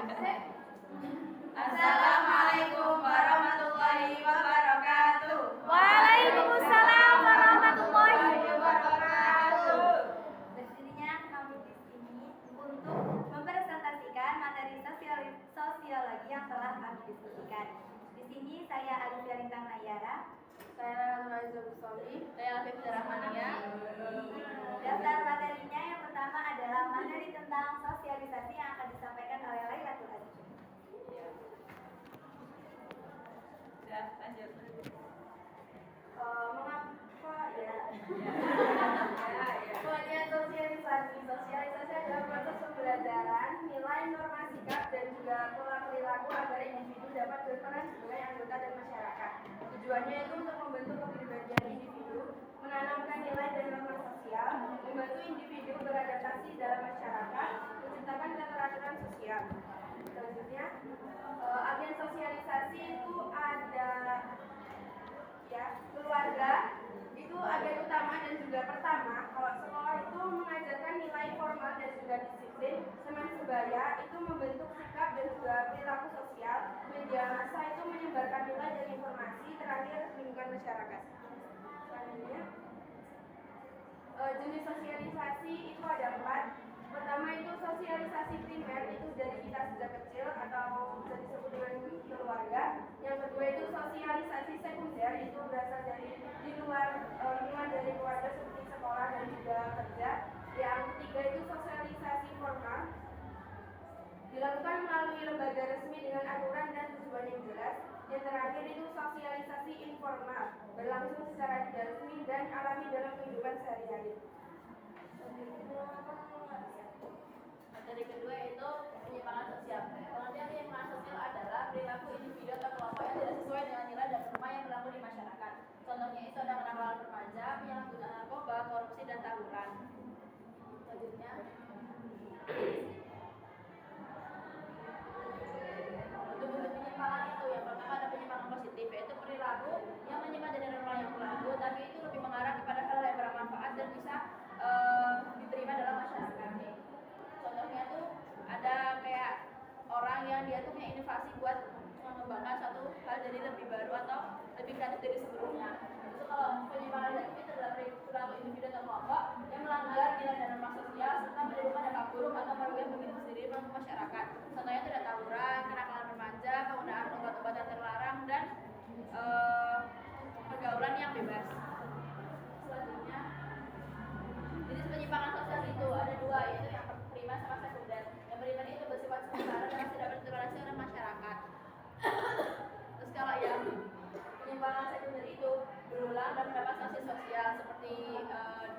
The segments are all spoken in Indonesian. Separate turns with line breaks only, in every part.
Assalamualaikum warahmatullahi wabarakatuh.
Waalaikumsalam warahmatullahi wabarakatuh.
Berdirinya kami di sini untuk mempresentasikan materi sosiologi yang telah kami diskusikan. Di sini saya Alifia Lintang Nayara,
Saya Raiza Busoli. Saya Afif Rahmania.
Daftar materinya yang pertama adalah materi tentang sosialisasi yang akan disampaikan oleh Lailatul Aziz.
Ya, lanjut.
Mengapa ya? Kemudian sosialisasi adalah proses pembelajaran, nilai, norma, sikap, dan juga pola perilaku agar individu dapat berperan sebagai anggota dan masyarakat. Tujuannya itu untuk membentuk kepribadian individu, menanamkan nilai dan norma sosial, membantu individu beradaptasi dalam masyarakat, menciptakan keteraturan sosial. Selanjutnya, agen sosialisasi itu ada keluarga itu agen utama dan juga pertama. Kalau sekolah itu mengajarkan nilai formal dan juga disiplin, teman sebaya itu membentuk sikap dan juga perilaku sosial, media massa itu menyebarkan nilai dan informasi, terakhir lingkungan masyarakat. Selanjutnya, jenis sosialisasi itu ada 4. Pertama itu sosialisasi primer, itu dari kita sejak kecil atau bisa disebut dengan keluarga. Yang kedua itu sosialisasi sekunder, itu berasal dari di luar lingkungan dari keluarga seperti sekolah dan juga kerja. Yang ketiga itu sosialisasi formal, dilakukan melalui lembaga resmi dengan aturan dan tujuan yang jelas. Yang terakhir itu sosialisasi informal, berlangsung secara tidak resmi dan alami dalam kehidupan sehari-hari.
Materi kedua itu penyimpangan sosial. Pengertian penyimpangan sosial adalah perilaku individu atau kelompok yang tidak sesuai dengan nilai dan norma yang berlaku di masyarakat. Contohnya itu ada kenakalan remaja, penyalahgunaan narkoba, korupsi, dan tawuran. Selanjutnya, bentuk-bentuk penyimpangan itu yang pertama ada penyimpangan positif, yaitu perilaku yang menyimpang dari norma yang berlaku, tapi itu lebih mengarah kepada hal yang bermanfaat dan bisa diterima dalam masyarakat. Contohnya tuh ada kayak orang yang dia tuh punya inovasi buat mengembangkan suatu hal jadi lebih baru atau lebih kreatif dari sebelumnya. Itu kalau penyimpangan negatif itu adalah perilaku individu atau kelompok yang melanggar nilai dan norma sosial serta menimbulkan dampak buruk atau merugikan bagi diri sendiri dan masyarakat. Contohnya itu ada tawuran, kenakalan remaja, penggunaan obat-obatan terlarang, dan pergaulan yang bebas. Selanjutnya, jenis penyimpangan sosial itu ada 2, yaitu yang primer sama sekunder. Yang primer itu bersifat sementara dan tidak bertoleransi oleh masyarakat. Terus kalau yang penyimpangan sekunder itu berulang dan mendapat sanksi sosial seperti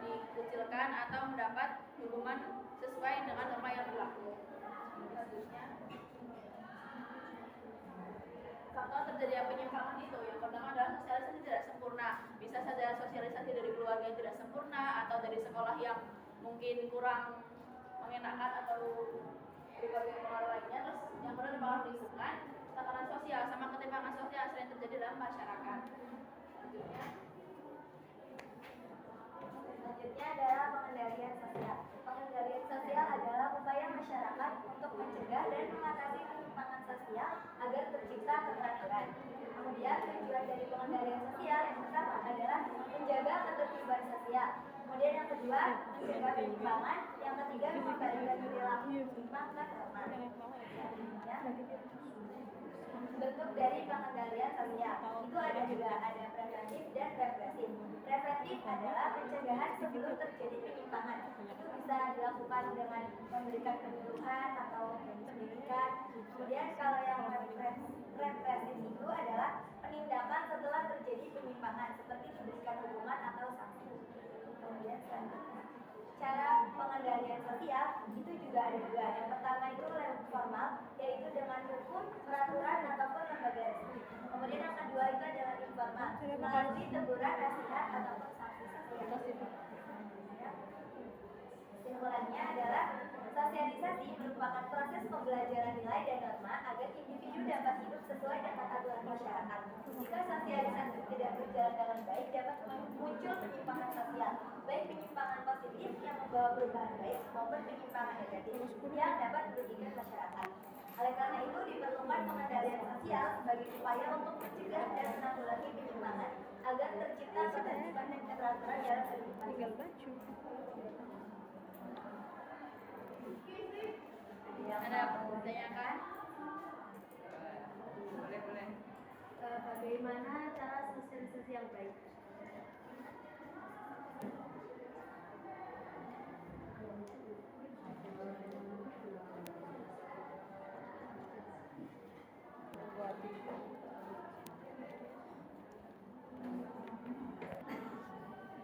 dikucilkan atau mendapat hukuman sesuai dengan norma yang berlaku. Selanjutnya, faktor terjadinya penyimpangan itu yang pertama adalah sosialisasi tidak sempurna. Bisa saja sosialisasi dari keluarga yang tidak sempurna atau dari sekolah yang mungkin kurang mengenakan atau berbagai pengaruh lainnya. Terus yang kedua pengaruh lingkungan, tekanan sosial sama ketimpangan sosial sering terjadi dalam masyarakat.
Selanjutnya adalah pengendalian sosial. Pengendalian sosial adalah upaya masyarakat untuk mencegah dan mengatasi penyimpangan sosial agar tercipta keteraturan. Kemudian tujuan dari pengendalian sosial yang pertama adalah menjaga ketertiban sosial. Kemudian yang kedua mencegah penyimpangan. Yang ketiga mengembalikan perilaku menyimpang ke norma. Bentuk dari pengendalian sosial itu ada 2, ada preventif dan represif. Preventif adalah pencegahan sebelum terjadi penyimpangan. Itu bisa dilakukan dengan memberikan penyuluhan atau pendidikan. Kemudian kalau yang represif itu adalah penindakan setelah terjadi penyimpangan, seperti diberikan hukuman atau sanksi. Kemudian selanjutnya, cara pengendalian sosial itu juga ada 2. Yang pertama itu lewat formal, yaitu dengan hukum, peraturan ataupun lembaga resmi. Kemudian yang kedua itu adalah informal, melalui teguran, nasihat ataupun sanksi sosial. Kesimpulannya adalah sosialisasi merupakan proses pembelajaran nilai dan norma agar individu dapat hidup sesuai dengan aturan masyarakat. Jika sosialisasi tidak berjalan dengan baik, dapat muncul penyimpangan sosial, baik penyimpangan positif yang membawa perubahan baik maupun penyimpangan negatif yang dapat merugikan masyarakat. Oleh karena itu diperlukan pengendalian sosial sebagai upaya untuk mencegah dan menanggulangi penyimpangan agar tercipta ketertiban dan keteraturan dalam kehidupan.
Ada pertanyaan? Boleh.
Bagaimana cara sosialisasi yang baik?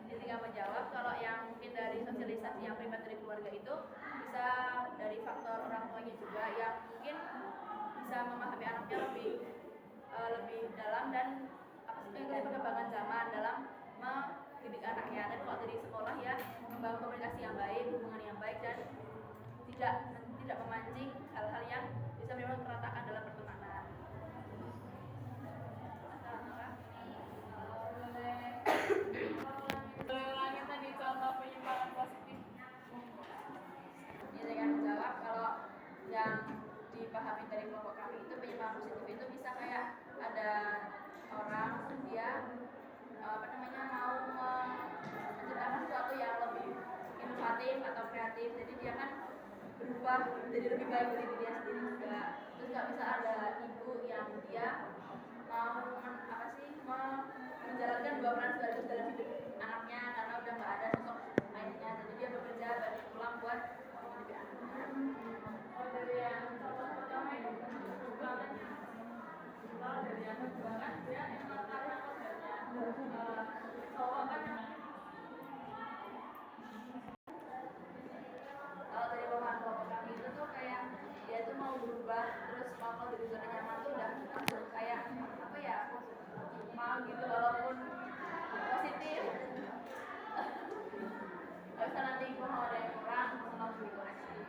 Ketika menjawab, kalau yang mungkin dari sosialisasi yang primat dari keluarga itu bisa dari faktor orang tuanya juga yang mungkin bisa memahami anaknya lebih dalam dan mengikuti perkembangan zaman dalam mendidik anaknya. Tapi kalau dari sekolah ya membangun komunikasi yang baik, hubungan yang baik dan tidak memancing hal-hal yang bisa menimbulkan keretakan dalam pertemanan.
Ulangi tadi contoh penyimpangan positif.
Ini dengan menjawab kalau yang dipahami dari kelompok kami itu penyimpangan positif itu bisa kayak ada orang dia mau menciptakan sesuatu yang lebih inovatif atau kreatif, jadi dia kan berubah jadi lebih baik dari diri dia sendiri juga. Terus nggak bisa ada ibu yang dia mau menjalankan dua peran sekaligus dalam hidup anaknya karena udah nggak ada sosok ayahnya, jadi dia bekerja balik pulang buat menghidupi anaknya.
Kalau dari yang contoh pertama ini hubungannya, kalau dari yang kedua kan dia emang karena modelnya cowok kan
Kalau dari pemahaman kelompok kami itu tuh kayak dia tuh mau berubah, terus kalau di zona nyaman tuh udah langsung kayak apa ya, mau gitu walaupun positif. Gak bisa nanti kalau ada yang kurang langsung dikoreksi.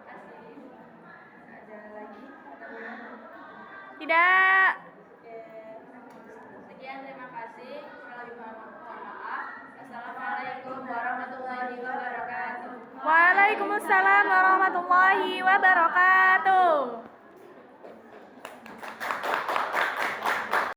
Kasih. Ada lagi?
tidak.
Oke. Sekian, terima kasih. Sekali lagi mohon maaf. Assalamualaikum warahmatullahi wabarakatuh.
Waalaikumsalam warahmatullahi wabarakatuh.